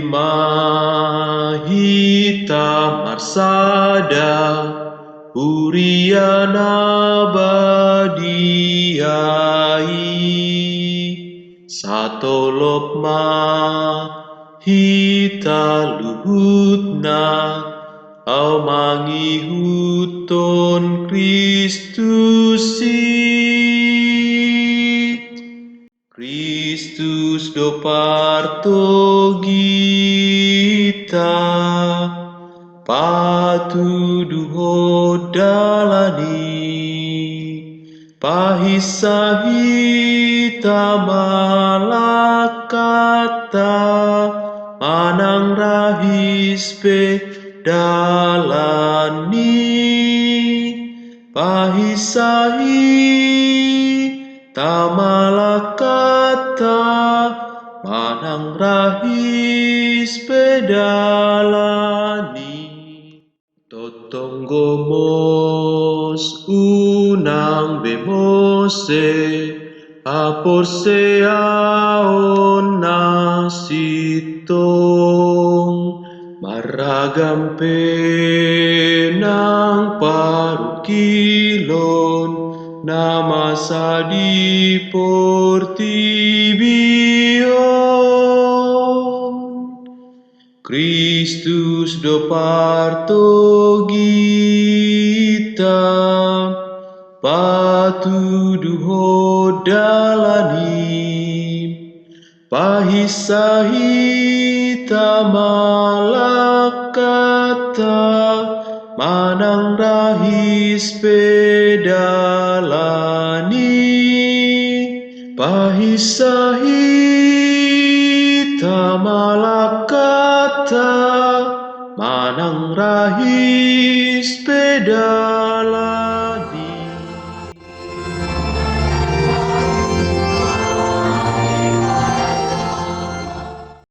Mahita marsada Uriana badiai Satolop mahita luhutna Au mangihuton Kristus do parto gita patuduho dalani pahisahita malakata manang rahispe dalani pahisahi tamalakata manang rahis pedalani totonggomos unang bemose aporse aon nasitong maragam penang parukilon Namasa di portibion Kristus do parto gita patuduho dalani pahisahita malakata manang rahis pedalani pahisahita malakata manang rahis pedalani